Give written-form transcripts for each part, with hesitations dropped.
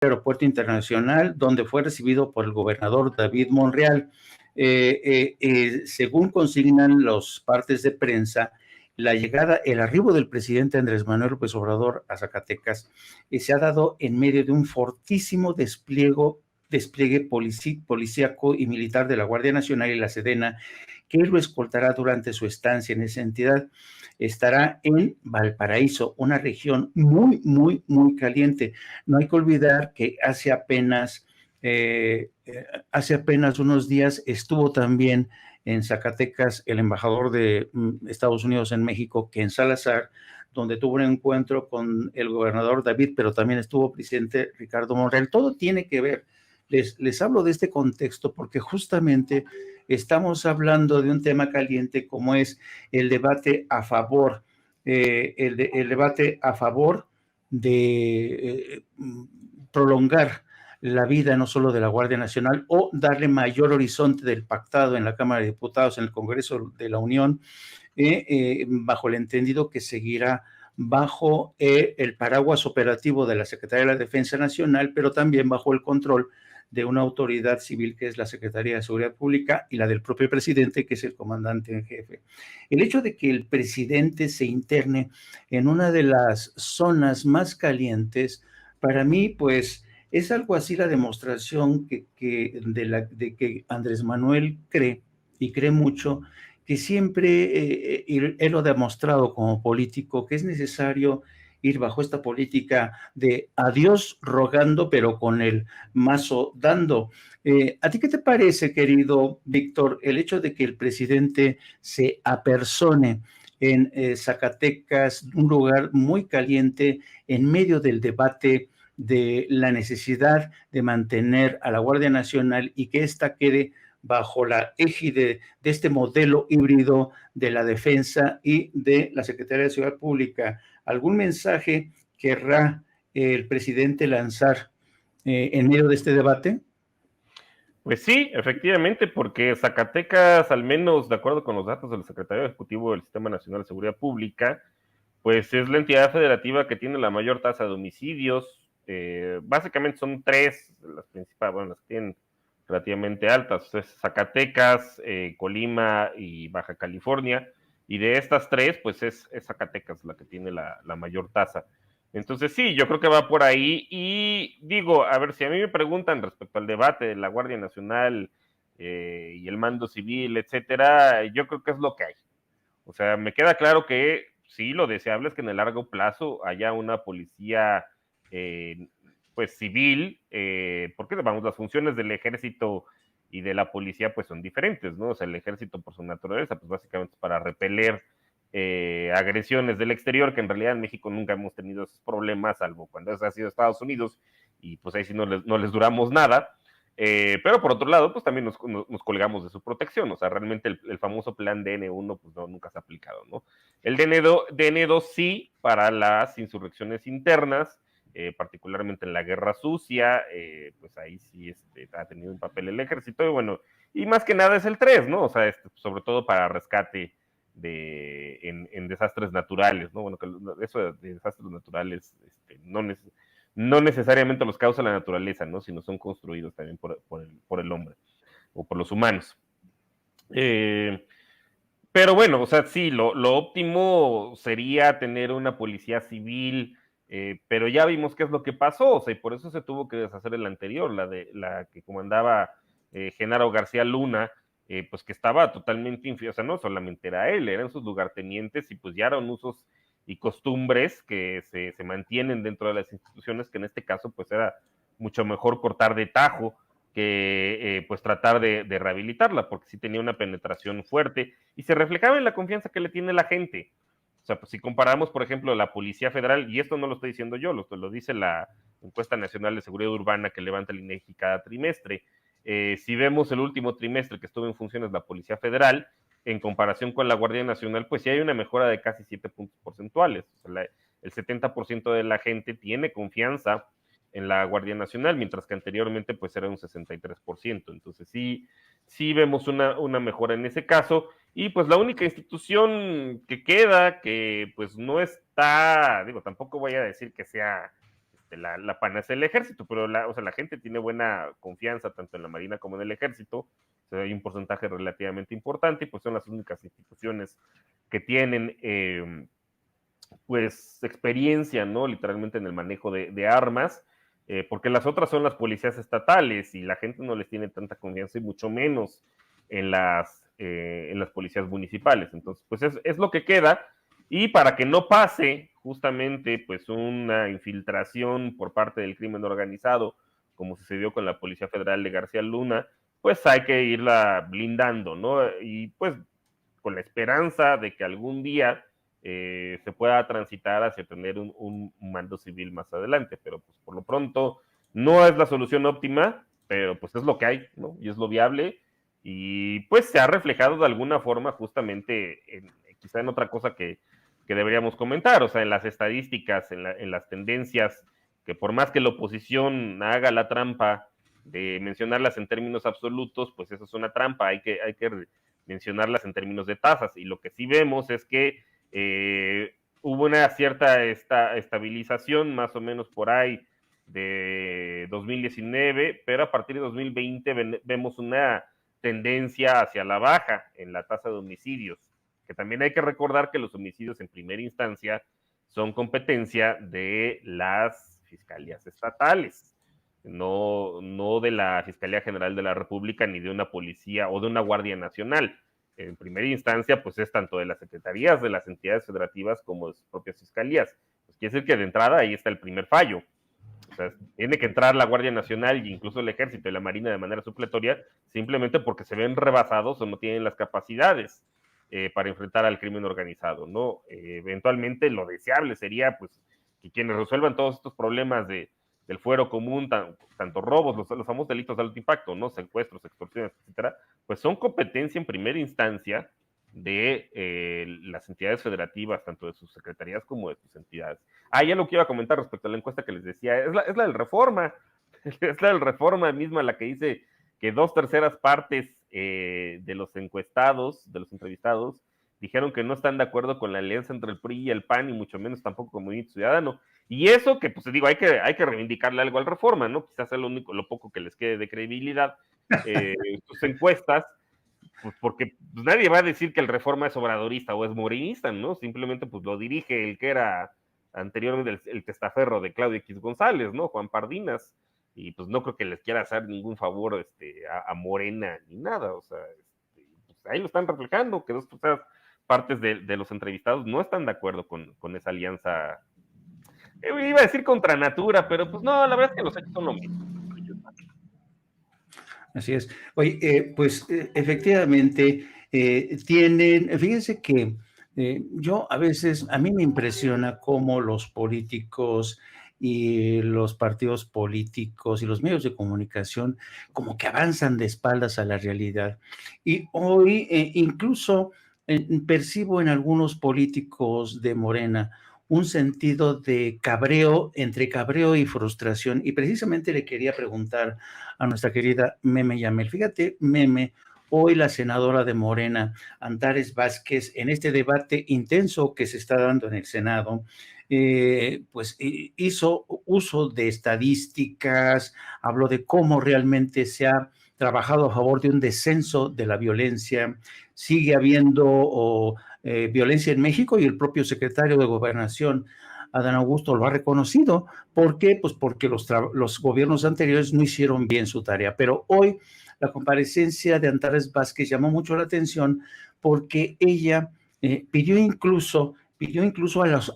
aeropuerto internacional, donde fue recibido por el gobernador David Monreal. Según consignan los partes de prensa, el arribo del presidente Andrés Manuel López Obrador a Zacatecas se ha dado en medio de un fortísimo despliegue policíaco y militar de la Guardia Nacional y la Sedena, que lo escoltará durante su estancia en esa entidad. Estará en Valparaíso, una región muy, muy, muy caliente. No hay que olvidar que hace apenas unos días estuvo también en Zacatecas el embajador de Estados Unidos en México, Ken Salazar, donde tuvo un encuentro con el gobernador David, pero también estuvo el presidente Ricardo Monreal. Todo tiene que ver. Les hablo de este contexto porque justamente estamos hablando de un tema caliente como es el debate a favor, el debate a favor de prolongar la vida no solo de la Guardia Nacional o darle mayor horizonte del pactado en la Cámara de Diputados, en el Congreso de la Unión, bajo el entendido que seguirá bajo el paraguas operativo de la Secretaría de la Defensa Nacional, pero también bajo el control de una autoridad civil que es la Secretaría de Seguridad Pública y la del propio presidente, que es el comandante en jefe. El hecho de que el presidente se interne en una de las zonas más calientes, para mí, pues, es algo así la demostración de que Andrés Manuel cree, y cree mucho, que siempre él lo ha demostrado como político, que es necesario ir bajo esta política de a Dios rogando, pero con el mazo dando. ¿A ti qué te parece, querido Víctor, el hecho de que el presidente se apersone en Zacatecas, un lugar muy caliente, en medio del debate de la necesidad de mantener a la Guardia Nacional y que ésta quede bajo la égide de este modelo híbrido de la defensa y de la Secretaría de Seguridad Pública? ¿Algún mensaje querrá el presidente lanzar en medio de este debate? Pues sí, efectivamente, porque Zacatecas, al menos de acuerdo con los datos del Secretario Ejecutivo del Sistema Nacional de Seguridad Pública, pues es la entidad federativa que tiene la mayor tasa de homicidios. Básicamente son tres las principales, bueno, las que tienen relativamente altas, es Zacatecas, Colima y Baja California, y de estas tres, pues es Zacatecas la que tiene la mayor tasa. Entonces sí, yo creo que va por ahí, y digo, a ver, si a mí me preguntan respecto al debate de la Guardia Nacional y el mando civil, etcétera, yo creo que es lo que hay. O sea, me queda claro que sí, lo deseable es que en el largo plazo haya una policía pues civil, porque vamos, las funciones del ejército y de la policía pues son diferentes, ¿no? O sea, el ejército por su naturaleza pues básicamente es para repeler agresiones del exterior, que en realidad en México nunca hemos tenido esos problemas, salvo cuando ha sido Estados Unidos, y pues ahí sí no les duramos nada. Pero por otro lado, pues también nos colgamos de su protección. O sea, realmente el famoso plan DN1 pues nunca se ha aplicado, ¿no? El DN2 sí para las insurrecciones internas, particularmente en la guerra sucia, pues ahí sí ha tenido un papel el ejército, y bueno, y más que nada es el 3, ¿no? O sea, sobre todo para rescate en desastres naturales, ¿no? Bueno, que eso de desastres naturales no necesariamente los causa la naturaleza, ¿no? Sino son construidos también por el hombre o por los humanos. Pero bueno, o sea, sí, lo óptimo sería tener una policía civil, pero ya vimos qué es lo que pasó, o sea, y por eso se tuvo que deshacer el anterior, la que comandaba Genaro García Luna, pues que estaba totalmente o sea, no solamente era él, eran sus lugartenientes, y pues ya eran usos y costumbres que se mantienen dentro de las instituciones, que en este caso pues era mucho mejor cortar de tajo que pues tratar de rehabilitarla, porque sí tenía una penetración fuerte y se reflejaba en la confianza que le tiene la gente. O sea, pues si comparamos, por ejemplo, la Policía Federal, y esto no lo estoy diciendo yo, lo dice la Encuesta Nacional de Seguridad Urbana que levanta el INEGI cada trimestre. Si vemos el último trimestre que estuvo en funciones la Policía Federal, en comparación con la Guardia Nacional, pues sí hay una mejora de casi 7 puntos porcentuales. O sea, el 70% de la gente tiene confianza en la Guardia Nacional, mientras que anteriormente pues era un 63%. Entonces sí vemos una mejora en ese caso, y pues la única institución que queda, que pues no está, digo, tampoco voy a decir que sea la panacea del ejército, pero o sea, la gente tiene buena confianza tanto en la Marina como en el ejército. O sea, hay un porcentaje relativamente importante y pues son las únicas instituciones que tienen pues experiencia, ¿no? Literalmente en el manejo de armas, porque las otras son las policías estatales y la gente no les tiene tanta confianza y mucho menos en las policías municipales. Entonces, pues es lo que queda, y para que no pase justamente pues una infiltración por parte del crimen organizado, como sucedió con la Policía Federal de García Luna, pues hay que irla blindando, ¿no? Y pues con la esperanza de que algún día se pueda transitar hacia tener un mando civil más adelante, pero pues por lo pronto no es la solución óptima, pero pues es lo que hay, ¿no? Y es lo viable, y pues se ha reflejado de alguna forma justamente quizá en otra cosa que deberíamos comentar, o sea, en las estadísticas, en las tendencias, que por más que la oposición haga la trampa de mencionarlas en términos absolutos, pues eso es una trampa, hay que mencionarlas en términos de tasas, y lo que sí vemos es que hubo una cierta estabilización más o menos por ahí de 2019, pero a partir de 2020 vemos una tendencia hacia la baja en la tasa de homicidios, que también hay que recordar que los homicidios en primera instancia son competencia de las fiscalías estatales, no de la Fiscalía General de la República ni de una policía o de una Guardia Nacional. En primera instancia, pues es tanto de las secretarías de las entidades federativas como de sus propias fiscalías. Pues quiere decir que de entrada ahí está el primer fallo. O sea, tiene que entrar la Guardia Nacional e incluso el Ejército y la Marina de manera supletoria, simplemente porque se ven rebasados o no tienen las capacidades para enfrentar al crimen organizado, ¿no? Eventualmente lo deseable sería, pues, que quienes resuelvan todos estos problemas del fuero común, tanto robos, los famosos delitos de alto impacto, ¿no? Secuestros, extorsiones, etcétera, pues son competencia en primera instancia de las entidades federativas, tanto de sus secretarías como de sus entidades. Ya lo que iba a comentar respecto a la encuesta que les decía, es la del Reforma, es la del Reforma misma la que dice que 2/3 partes de los encuestados, de los entrevistados, dijeron que no están de acuerdo con la alianza entre el PRI y el PAN, y mucho menos tampoco con Movimiento Ciudadano. Y eso que, pues digo, hay que reivindicarle algo al Reforma, ¿no? Quizás es lo poco que les quede de credibilidad, sus encuestas, pues porque pues, nadie va a decir que el Reforma es obradorista o es morenista, ¿no? Simplemente pues lo dirige el que era anteriormente el testaferro de Claudio X González, ¿no? Juan Pardinas, y pues no creo que les quiera hacer ningún favor a Morena ni nada, o sea, pues ahí lo están reflejando, que 2/3 partes de los entrevistados no están de acuerdo con esa alianza. Iba a decir contra natura, pero pues no, la verdad es que los hechos son lo mismo. Así es. Oye, pues efectivamente fíjense que yo a veces, a mí me impresiona cómo los políticos y los partidos políticos y los medios de comunicación como que avanzan de espaldas a la realidad. Y hoy incluso percibo en algunos políticos de Morena un sentido de cabreo, entre cabreo y frustración. Y precisamente le quería preguntar a nuestra querida Meme Yamel. Fíjate, Meme, hoy la senadora de Morena, Antares Vázquez, en este debate intenso que se está dando en el Senado, pues hizo uso de estadísticas, habló de cómo realmente se ha trabajado a favor de un descenso de la violencia, sigue habiendo violencia en México, y el propio secretario de Gobernación, Adán Augusto, lo ha reconocido. ¿Por qué? Pues porque los gobiernos anteriores no hicieron bien su tarea. Pero hoy la comparecencia de Antares Vázquez llamó mucho la atención porque ella pidió incluso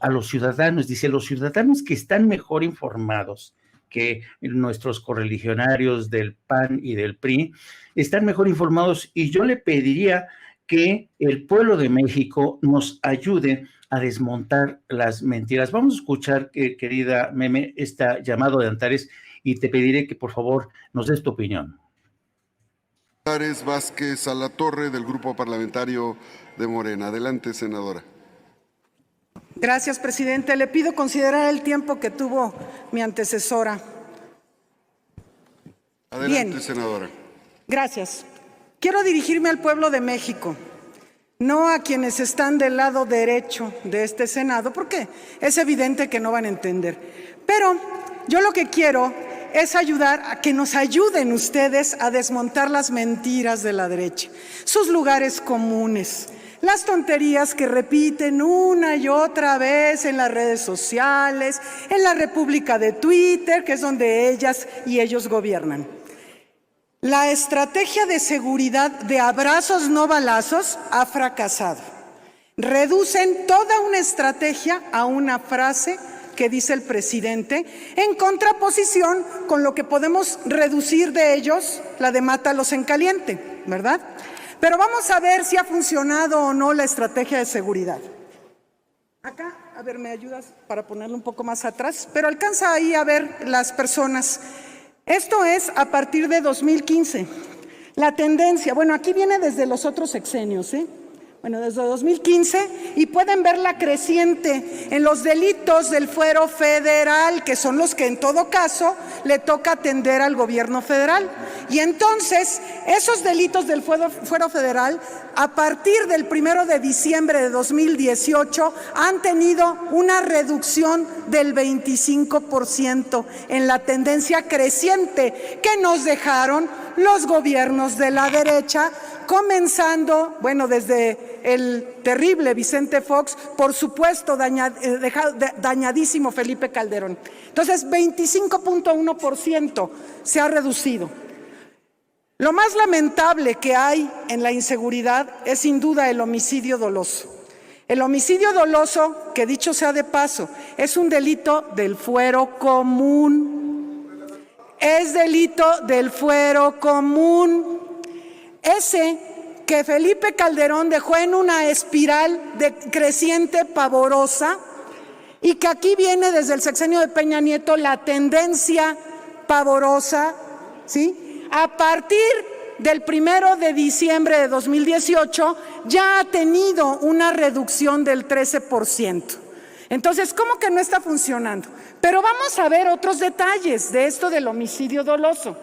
a los ciudadanos, dice, los ciudadanos que están mejor informados que nuestros correligionarios del PAN y del PRI, están mejor informados, y yo le pediría que el pueblo de México nos ayude a desmontar las mentiras. Vamos a escuchar, querida Meme, este llamado de Antares, y te pediré que por favor nos des tu opinión. Antares Vázquez Alatorre, del Grupo Parlamentario de Morena. Adelante, senadora. Gracias, presidente. Le pido considerar el tiempo que tuvo mi antecesora. Adelante, Bien. senadora. Gracias. Quiero dirigirme al pueblo de México, no a quienes están del lado derecho de este Senado, porque es evidente que no van a entender. Pero yo lo que quiero es ayudar a que nos ayuden ustedes a desmontar las mentiras de la derecha, sus lugares comunes, las tonterías que repiten una y otra vez en las redes sociales, en la república de Twitter, que es donde ellas y ellos gobiernan. La estrategia de seguridad de abrazos no balazos ha fracasado. Reducen toda una estrategia a una frase que dice el presidente, en contraposición con lo que podemos reducir de ellos, la de mátalos en caliente, ¿verdad? Pero vamos a ver si ha funcionado o no la estrategia de seguridad. Acá, a ver, ¿me ayudas para ponerlo un poco más atrás? Pero alcanza ahí a ver las personas. Esto es a partir de 2015. La tendencia, bueno, aquí viene desde los otros sexenios, Bueno, desde 2015, y pueden ver la creciente en los delitos del fuero federal, que son los que en todo caso le toca atender al gobierno federal. Y entonces, esos delitos del fuero federal, a partir del 1 de diciembre de 2018, han tenido una reducción del 25% en la tendencia creciente que nos dejaron los gobiernos de la derecha, comenzando, bueno, desde el terrible Vicente Fox, por supuesto dañadísimo Felipe Calderón. Entonces, 25.1% se ha reducido. Lo más lamentable que hay en la inseguridad es sin duda el homicidio doloso. El homicidio doloso, que dicho sea de paso, es un delito del fuero común. Es delito del fuero común. Ese que Felipe Calderón dejó en una espiral creciente pavorosa y que aquí viene desde el sexenio de Peña Nieto la tendencia pavorosa, ¿sí? A partir del 1 de diciembre de 2018 ya ha tenido una reducción del 13%. Entonces, ¿cómo que no está funcionando? Pero vamos a ver otros detalles de esto del homicidio doloso.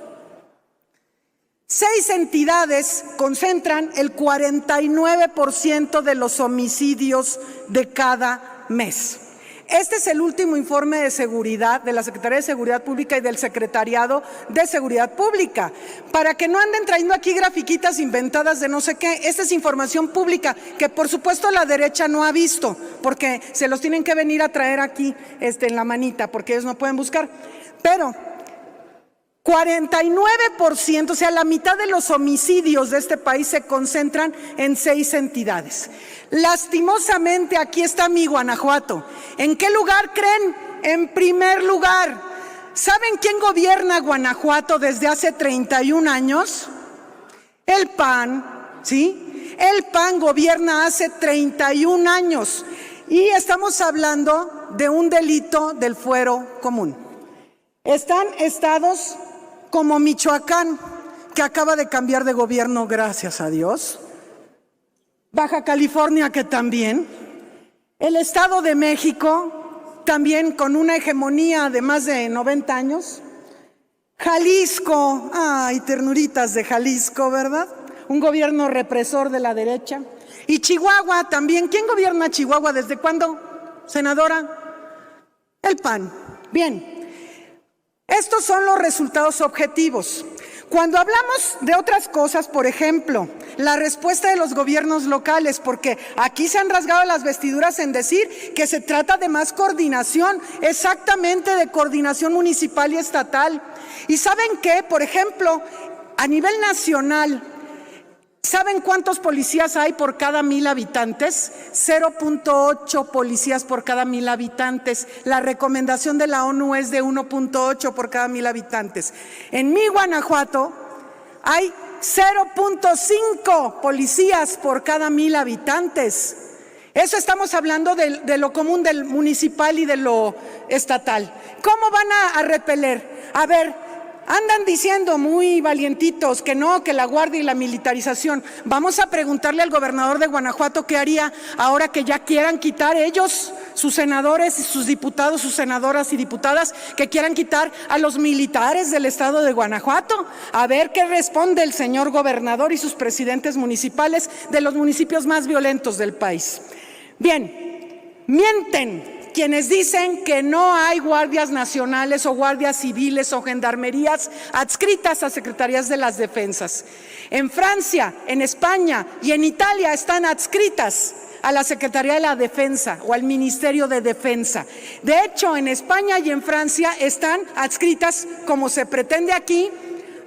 6 entidades concentran el 49% de los homicidios de cada mes. Este es el último informe de seguridad de la Secretaría de Seguridad Pública y del Secretariado de Seguridad Pública. Para que no anden trayendo aquí grafiquitas inventadas de no sé qué, esta es información pública que por supuesto la derecha no ha visto, porque se los tienen que venir a traer aquí en la manita, porque ellos no pueden buscar. Pero 49%, o sea, la mitad de los homicidios de este país se concentran en 6 entidades. Lastimosamente, aquí está mi Guanajuato. ¿En qué lugar creen? En primer lugar. ¿Saben quién gobierna Guanajuato desde hace 31 años? El PAN, ¿sí? El PAN gobierna hace 31 años. Y estamos hablando de un delito del fuero común. Están estados como Michoacán, que acaba de cambiar de gobierno, gracias a Dios. Baja California, que también. El Estado de México, también con una hegemonía de más de 90 años. Jalisco, ay, ternuritas de Jalisco, ¿verdad? Un gobierno represor de la derecha. Y Chihuahua también. ¿Quién gobierna Chihuahua? ¿Desde cuándo, senadora? El PAN. Bien. Estos son los resultados objetivos. Cuando hablamos de otras cosas, por ejemplo, la respuesta de los gobiernos locales, porque aquí se han rasgado las vestiduras en decir que se trata de más coordinación, exactamente de coordinación municipal y estatal. ¿Y saben qué? Por ejemplo, a nivel nacional, ¿saben cuántos policías hay por cada 1,000 habitantes? 0.8 policías por cada 1,000 habitantes. La recomendación de la ONU es de 1.8 por cada 1,000 habitantes. En mi Guanajuato hay 0.5 policías por cada 1,000 habitantes. Eso estamos hablando de lo común, del municipal y de lo estatal. ¿Cómo van a repeler? A ver, andan diciendo muy valientitos que no, que la guardia y la militarización. Vamos a preguntarle al gobernador de Guanajuato qué haría ahora que ya quieran quitar ellos, sus senadores y sus diputados, sus senadoras y diputadas, que quieran quitar a los militares del estado de Guanajuato. A ver qué responde el señor gobernador y sus presidentes municipales de los municipios más violentos del país. Bien, mienten quienes dicen que no hay guardias nacionales o guardias civiles o gendarmerías adscritas a secretarías de las defensas. En Francia, en España y en Italia están adscritas a la Secretaría de la Defensa o al Ministerio de Defensa. De hecho, en España y en Francia están adscritas, como se pretende aquí,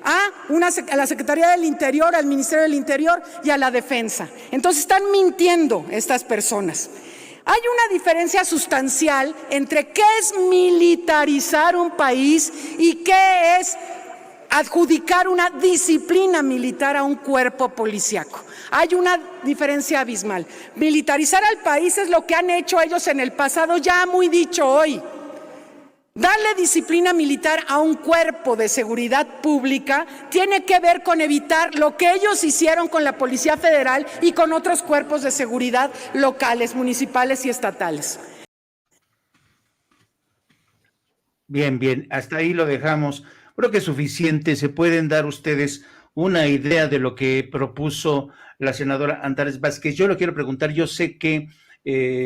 a la Secretaría del Interior, al Ministerio del Interior y a la Defensa. Entonces están mintiendo estas personas. Hay una diferencia sustancial entre qué es militarizar un país y qué es adjudicar una disciplina militar a un cuerpo policíaco. Hay una diferencia abismal. Militarizar al país es lo que han hecho ellos en el pasado, ya muy dicho hoy. Darle disciplina militar a un cuerpo de seguridad pública tiene que ver con evitar lo que ellos hicieron con la Policía Federal y con otros cuerpos de seguridad locales, municipales y estatales. Bien, bien, hasta ahí lo dejamos. Creo que es suficiente. Se pueden dar ustedes una idea de lo que propuso la senadora Antares Vázquez. Yo lo quiero preguntar, yo sé que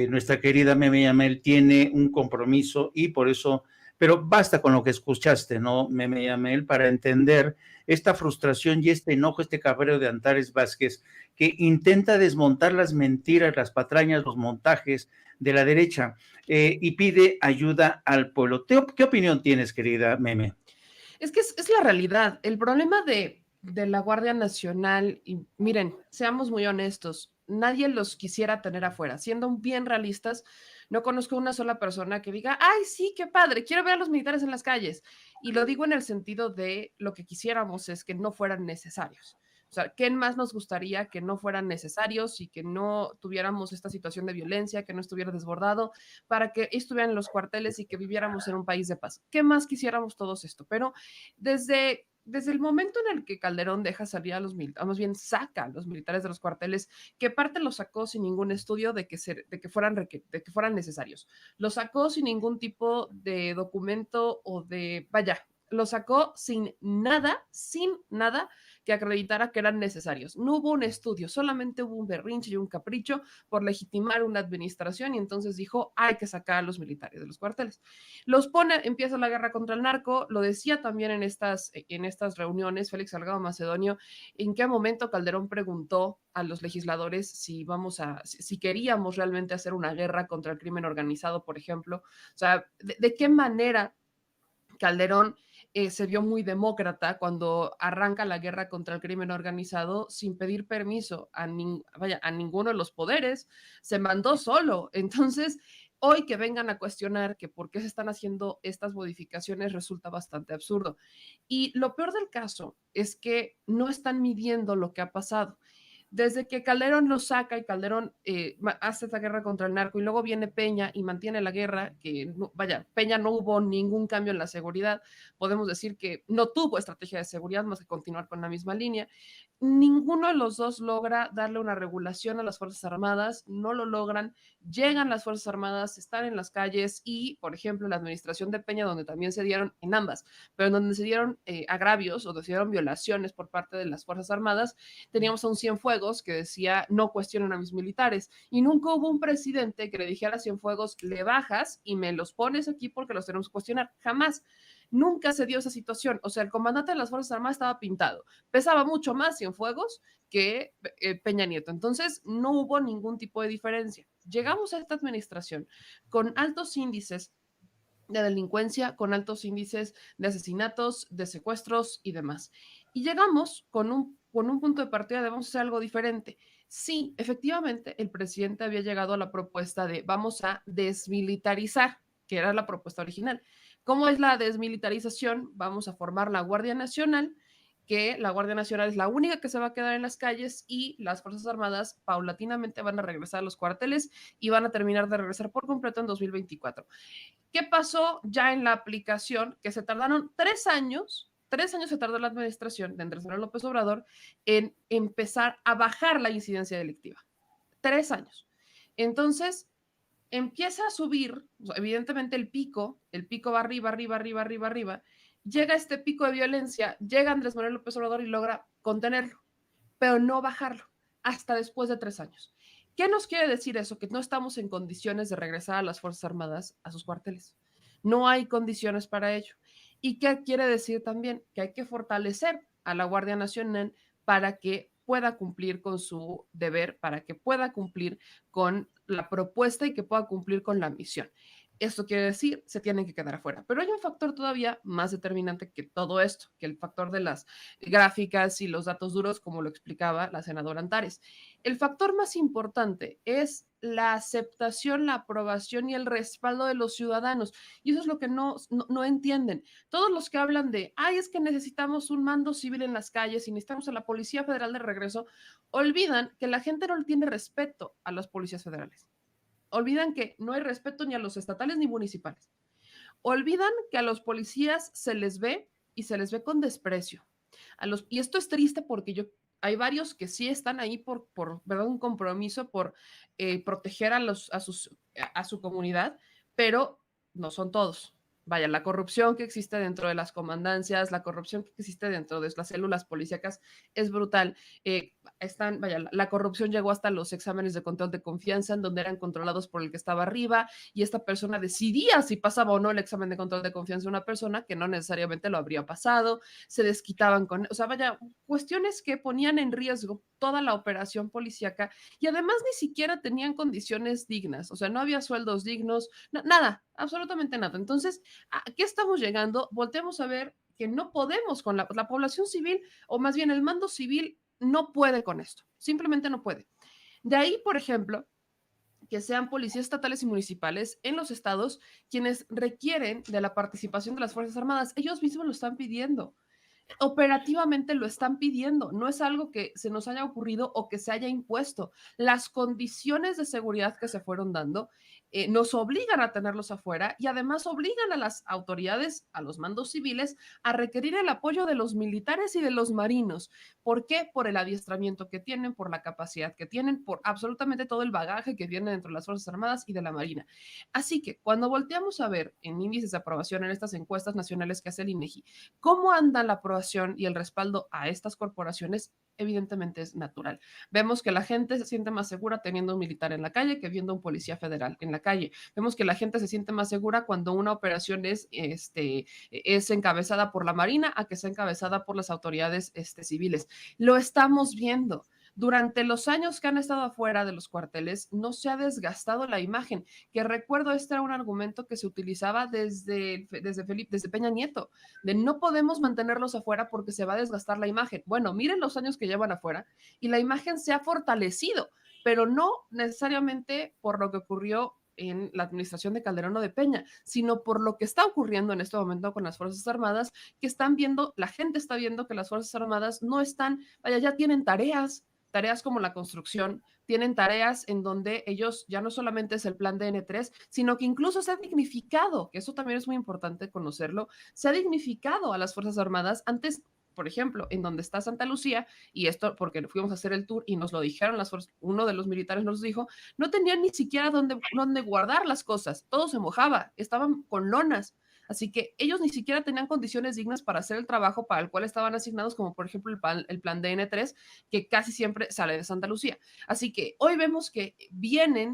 nuestra querida Meme Yamel tiene un compromiso y por eso, pero basta con lo que escuchaste, ¿no, Meme Yamel? Para entender esta frustración y este enojo, este cabreo de Antares Vázquez, que intenta desmontar las mentiras, las patrañas, los montajes de la derecha y pide ayuda al pueblo. ¿Qué opinión tienes, querida Meme? Es que es la realidad. El problema de la Guardia Nacional, y miren, seamos muy honestos, nadie los quisiera tener afuera. Siendo bien realistas, no conozco una sola persona que diga, ay, sí, qué padre, quiero ver a los militares en las calles. Y lo digo en el sentido de lo que quisiéramos es que no fueran necesarios. O sea, ¿qué más nos gustaría que no fueran necesarios y que no tuviéramos esta situación de violencia, que no estuviera desbordado, para que estuvieran en los cuarteles y que viviéramos en un país de paz? ¿Qué más quisiéramos todos esto? Pero desde el momento en el que Calderón deja salir a los militares, más bien saca a los militares de los cuarteles, que parte lo sacó sin ningún estudio de que fueran necesarios. Lo sacó sin ningún tipo de documento o de, vaya, lo sacó sin nada que acreditara que eran necesarios. No hubo un estudio, solamente hubo un berrinche y un capricho por legitimar una administración y entonces dijo, hay que sacar a los militares de los cuarteles. Los pone, empieza la guerra contra el narco, lo decía también en estas reuniones Félix Salgado Macedonio, en qué momento Calderón preguntó a los legisladores si queríamos realmente hacer una guerra contra el crimen organizado, por ejemplo. O sea, de qué manera Calderón se vio muy demócrata cuando arranca la guerra contra el crimen organizado sin pedir permiso a ninguno de los poderes, se mandó solo. Entonces, hoy que vengan a cuestionar que por qué se están haciendo estas modificaciones resulta bastante absurdo. Y lo peor del caso es que no están midiendo lo que ha pasado. Desde que Calderón lo saca y Calderón hace esta guerra contra el narco y luego viene Peña y mantiene la guerra, Peña no hubo ningún cambio en la seguridad, podemos decir que no tuvo estrategia de seguridad más que continuar con la misma línea. Ninguno de los dos logra darle una regulación a las Fuerzas Armadas, no lo logran, llegan las Fuerzas Armadas, están en las calles y, por ejemplo, la administración de Peña, donde también se dieron, en ambas, pero donde se dieron agravios o se dieron violaciones por parte de las Fuerzas Armadas, teníamos a un Cienfuegos que decía no cuestionen a mis militares y nunca hubo un presidente que le dijera a Cienfuegos le bajas y me los pones aquí porque los tenemos que cuestionar, jamás. Nunca se dio esa situación, o sea, el comandante de las Fuerzas Armadas estaba pintado, pesaba mucho más Cienfuegos que Peña Nieto, entonces no hubo ningún tipo de diferencia. Llegamos a esta administración con altos índices de delincuencia, con altos índices de asesinatos, de secuestros y demás. Y llegamos con un punto de partida de vamos a hacer algo diferente. Sí, efectivamente, el presidente había llegado a la propuesta de vamos a desmilitarizar, que era la propuesta original. ¿Cómo es la desmilitarización? Vamos a formar la Guardia Nacional, que la Guardia Nacional es la única que se va a quedar en las calles y las Fuerzas Armadas paulatinamente van a regresar a los cuarteles y van a terminar de regresar por completo en 2024. ¿Qué pasó ya en la aplicación? Que se tardaron 3 años. 3 años se tardó la administración de Andrés Manuel López Obrador en empezar a bajar la incidencia delictiva. 3 años. Entonces, empieza a subir, evidentemente el pico va arriba. Llega este pico de violencia, llega Andrés Manuel López Obrador y logra contenerlo, pero no bajarlo hasta después de 3 años. ¿Qué nos quiere decir eso? Que no estamos en condiciones de regresar a las Fuerzas Armadas a sus cuarteles. No hay condiciones para ello. ¿Y qué quiere decir también? Que hay que fortalecer a la Guardia Nacional para que pueda cumplir con su deber, para que pueda cumplir con la propuesta y que pueda cumplir con la misión. Esto quiere decir, se tienen que quedar afuera. Pero hay un factor todavía más determinante que todo esto, que el factor de las gráficas y los datos duros, como lo explicaba la senadora Antares. El factor más importante es la aceptación, la aprobación y el respaldo de los ciudadanos. Y eso es lo que no entienden. Todos los que hablan de, ay, es que necesitamos un mando civil en las calles y necesitamos a la Policía Federal de regreso, olvidan que la gente no le tiene respeto a las policías federales. Olvidan que no hay respeto ni a los estatales ni municipales. Olvidan que a los policías se les ve y se les ve con desprecio. Y esto es triste porque hay varios que sí están ahí por ¿verdad? Un compromiso por proteger a su comunidad, pero no son todos. Vaya, la corrupción que existe dentro de las comandancias, la corrupción que existe dentro de las células policíacas es brutal. La corrupción llegó hasta los exámenes de control de confianza, en donde eran controlados por el que estaba arriba, y esta persona decidía si pasaba o no el examen de control de confianza de una persona que no necesariamente lo habría pasado, se desquitaban o sea, vaya, cuestiones que ponían en riesgo toda la operación policíaca, y además ni siquiera tenían condiciones dignas, o sea, no había sueldos dignos, nada, absolutamente nada. Entonces, ¿a qué estamos llegando? Volteamos a ver que no podemos con la población civil, o más bien el mando civil no puede con esto, simplemente no puede. De ahí, por ejemplo, que sean policías estatales y municipales en los estados quienes requieren de la participación de las Fuerzas Armadas. Ellos mismos lo están pidiendo. Operativamente lo están pidiendo, no es algo que se nos haya ocurrido o que se haya impuesto. Las condiciones de seguridad que se fueron dando nos obligan a tenerlos afuera, y además obligan a las autoridades, a los mandos civiles, a requerir el apoyo de los militares y de los marinos. ¿Por qué? Por el adiestramiento que tienen, por la capacidad que tienen, por absolutamente todo el bagaje que viene dentro de las Fuerzas Armadas y de la Marina. Así que cuando volteamos a ver en índices de aprobación en estas encuestas nacionales que hace el INEGI, ¿cómo anda la aprobación y el respaldo a estas corporaciones? Evidentemente es natural. Vemos que la gente se siente más segura teniendo un militar en la calle que viendo un policía federal en la calle. Vemos que la gente se siente más segura cuando una operación es encabezada por la Marina a que sea encabezada por las autoridades civiles. Lo estamos viendo. Durante los años que han estado afuera de los cuarteles, no se ha desgastado la imagen, que recuerdo, este era un argumento que se utilizaba desde Peña Nieto, de no podemos mantenerlos afuera porque se va a desgastar la imagen. Bueno, miren los años que llevan afuera y la imagen se ha fortalecido, pero no necesariamente por lo que ocurrió en la administración de Calderón o de Peña, sino por lo que está ocurriendo en este momento con las Fuerzas Armadas, que están viendo, la gente está viendo que las Fuerzas Armadas no están, vaya, ya tienen tareas como la construcción, tienen tareas en donde ellos ya no solamente es el plan de N3, sino que incluso se ha dignificado, que eso también es muy importante conocerlo, se ha dignificado a las Fuerzas Armadas. Antes, por ejemplo, en donde está Santa Lucía, y esto porque fuimos a hacer el tour y nos lo dijeron uno de los militares nos dijo, no tenían ni siquiera dónde guardar las cosas, todo se mojaba, estaban con lonas. Así que ellos ni siquiera tenían condiciones dignas para hacer el trabajo para el cual estaban asignados, como por ejemplo el plan de N3, que casi siempre sale de Santa Lucía. Así que hoy vemos que viene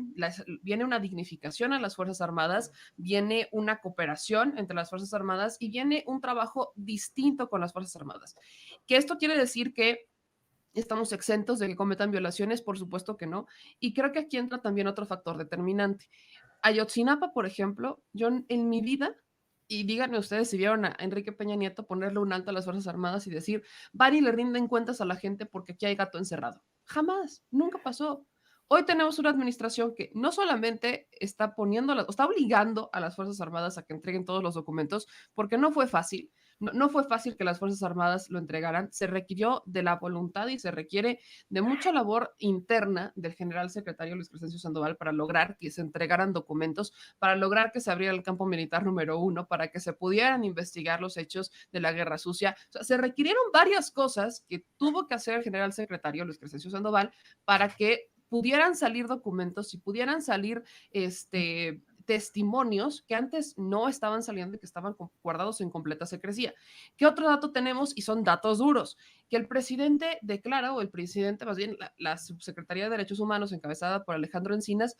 una dignificación a las Fuerzas Armadas, viene una cooperación entre las Fuerzas Armadas y viene un trabajo distinto con las Fuerzas Armadas. Que esto quiere decir que ¿estamos exentos de que cometan violaciones? Por supuesto que no. Y creo que aquí entra también otro factor determinante. Ayotzinapa, por ejemplo, yo en mi vida, y díganme ustedes si vieron a Enrique Peña Nieto ponerle un alto a las Fuerzas Armadas y decir, van y le rinden cuentas a la gente porque aquí hay gato encerrado. Jamás, nunca pasó. Hoy tenemos una administración que no solamente está obligando a las Fuerzas Armadas a que entreguen todos los documentos, porque no fue fácil. No fue fácil que las Fuerzas Armadas lo entregaran, se requirió de la voluntad y se requiere de mucha labor interna del general secretario Luis Crescencio Sandoval para lograr que se entregaran documentos, para lograr que se abriera el campo militar número 1, para que se pudieran investigar los hechos de la Guerra Sucia. O sea, se requirieron varias cosas que tuvo que hacer el general secretario Luis Crescencio Sandoval para que pudieran salir documentos y pudieran salir testimonios que antes no estaban saliendo y que estaban guardados en completa secrecía. ¿Qué otro dato tenemos? Y son datos duros, que el presidente declara, o el presidente, más bien la Subsecretaría de Derechos Humanos, encabezada por Alejandro Encinas,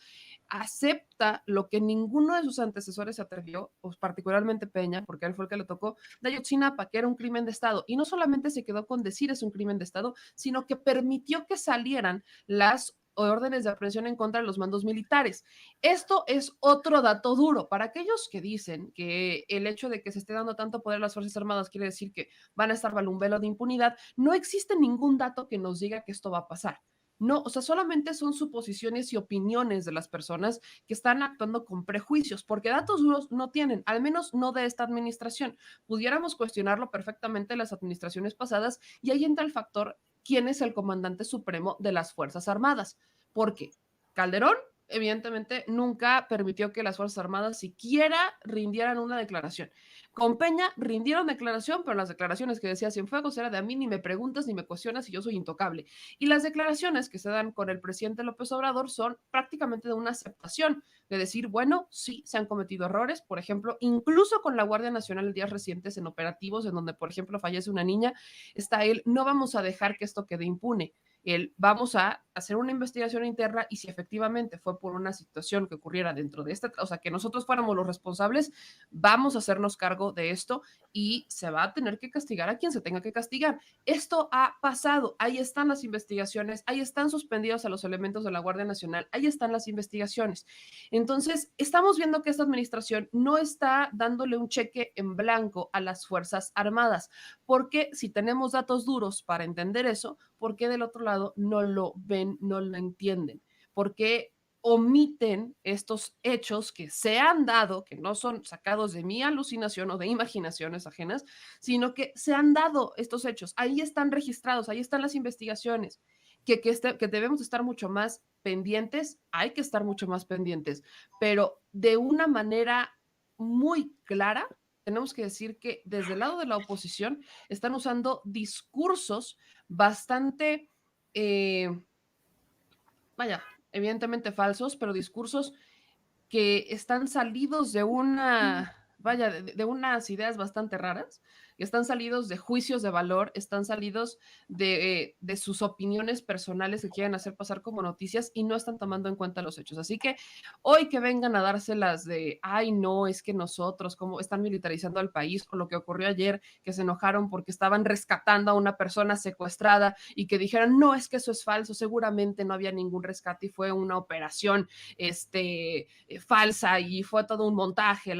acepta lo que ninguno de sus antecesores se atrevió, pues particularmente Peña, porque él fue el que le tocó, de Ayotzinapa, que era un crimen de Estado. Y no solamente se quedó con decir es un crimen de Estado, sino que permitió que salieran las órdenes de aprehensión en contra de los mandos militares. Esto es otro dato duro. Para aquellos que dicen que el hecho de que se esté dando tanto poder a las Fuerzas Armadas quiere decir que van a estar bajo un velo de impunidad, no existe ningún dato que nos diga que esto va a pasar. No, o sea, solamente son suposiciones y opiniones de las personas que están actuando con prejuicios, porque datos duros no tienen, al menos no de esta administración. Pudiéramos cuestionarlo perfectamente en las administraciones pasadas y ahí entra el factor quién es el comandante supremo de las Fuerzas Armadas. Porque Calderón, evidentemente, nunca permitió que las Fuerzas Armadas siquiera rindieran una declaración. Con Peña rindieron declaración, pero las declaraciones que decía Cienfuegos era de a mí ni me preguntas ni me cuestionas y yo soy intocable. Y las declaraciones que se dan con el presidente López Obrador son prácticamente de una aceptación, de decir, bueno, sí, se han cometido errores, por ejemplo, incluso con la Guardia Nacional en días recientes en operativos en donde, por ejemplo, fallece una niña, está él, no vamos a dejar que esto quede impune. Vamos a hacer una investigación interna y si efectivamente fue por una situación que ocurriera dentro de esta, o sea, que nosotros fuéramos los responsables, vamos a hacernos cargo de esto y se va a tener que castigar a quien se tenga que castigar. Esto ha pasado, ahí están las investigaciones, ahí están suspendidos a los elementos de la Guardia Nacional, ahí están las investigaciones. Entonces, estamos viendo que esta administración no está dándole un cheque en blanco a las Fuerzas Armadas, porque si tenemos datos duros para entender eso, ¿por qué del otro lado no lo ven, no lo entienden? ¿Por qué omiten estos hechos que se han dado, que no son sacados de mi alucinación o de imaginaciones ajenas, sino que se han dado estos hechos? Ahí están registrados, ahí están las investigaciones, que debemos estar mucho más pendientes, hay que estar mucho más pendientes, pero de una manera muy clara. Tenemos que decir que desde el lado de la oposición están usando discursos bastante, vaya, evidentemente falsos, pero discursos que están salidos de una, vaya, de unas ideas bastante raras, que están salidos de juicios de valor, están salidos de sus opiniones personales que quieren hacer pasar como noticias y no están tomando en cuenta los hechos. Así que hoy que vengan a dárselas de, ay, no, es que nosotros, como están militarizando al país, o lo que ocurrió ayer, que se enojaron porque estaban rescatando a una persona secuestrada y que dijeron, no, es que eso es falso, seguramente no había ningún rescate y fue una operación, falsa y fue todo un montaje,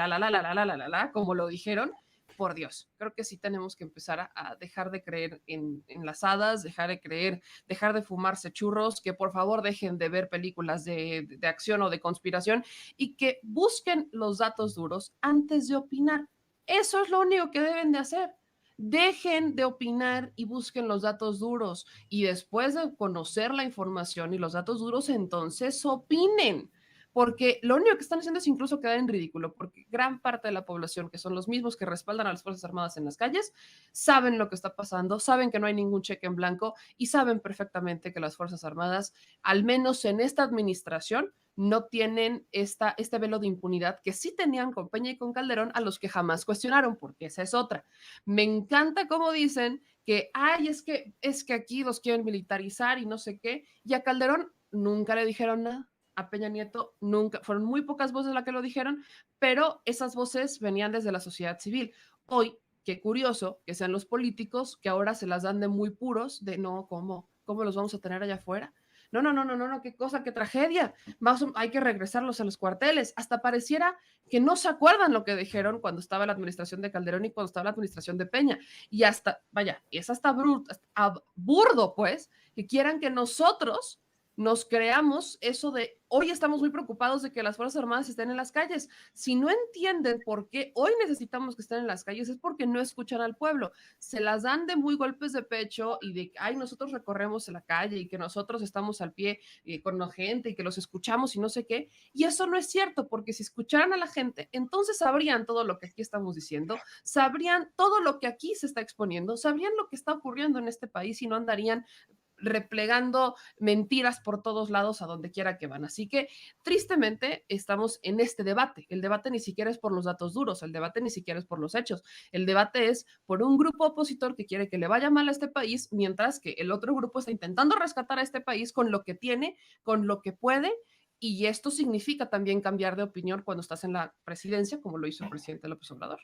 como lo dijeron. Por Dios, creo que sí tenemos que empezar a dejar de creer en las hadas, dejar de fumarse churros, que por favor dejen de ver películas de acción o de conspiración y que busquen los datos duros antes de opinar. Eso es lo único que deben de hacer. Dejen de opinar y busquen los datos duros y después de conocer la información y los datos duros, entonces opinen. Porque lo único que están haciendo es incluso quedar en ridículo, porque gran parte de la población, que son los mismos que respaldan a las Fuerzas Armadas en las calles, saben lo que está pasando, saben que no hay ningún cheque en blanco y saben perfectamente que las Fuerzas Armadas, al menos en esta administración, no tienen este velo de impunidad que sí tenían con Peña y con Calderón, a los que jamás cuestionaron, porque esa es otra. Me encanta cómo dicen que, ay, es que aquí los quieren militarizar y no sé qué, y a Calderón nunca le dijeron nada. A Peña Nieto nunca, fueron muy pocas voces las que lo dijeron, pero esas voces venían desde la sociedad civil. Hoy, qué curioso que sean los políticos que ahora se las dan de muy puros, de no, ¿cómo los vamos a tener allá afuera? No, qué cosa, qué tragedia. Hay que regresarlos a los cuarteles. Hasta pareciera que no se acuerdan lo que dijeron cuando estaba la administración de Calderón y cuando estaba la administración de Peña. Y hasta, vaya, es hasta burdo, pues, que quieran que nosotros nos creamos eso de hoy estamos muy preocupados de que las Fuerzas Armadas estén en las calles. Si no entienden por qué hoy necesitamos que estén en las calles, es porque no escuchan al pueblo. Se las dan de muy golpes de pecho y de, ay, nosotros recorremos la calle y que nosotros estamos al pie con la gente y que los escuchamos y no sé qué. Y eso no es cierto, porque si escucharan a la gente, entonces sabrían todo lo que aquí estamos diciendo, sabrían todo lo que aquí se está exponiendo, sabrían lo que está ocurriendo en este país y no andarían replegando mentiras por todos lados a donde quiera que van. Así que, tristemente, estamos en este debate. El debate ni siquiera es por los datos duros, el debate ni siquiera es por los hechos. El debate es por un grupo opositor que quiere que le vaya mal a este país, mientras que el otro grupo está intentando rescatar a este país con lo que tiene, con lo que puede, y esto significa también cambiar de opinión cuando estás en la presidencia, como lo hizo el presidente López Obrador.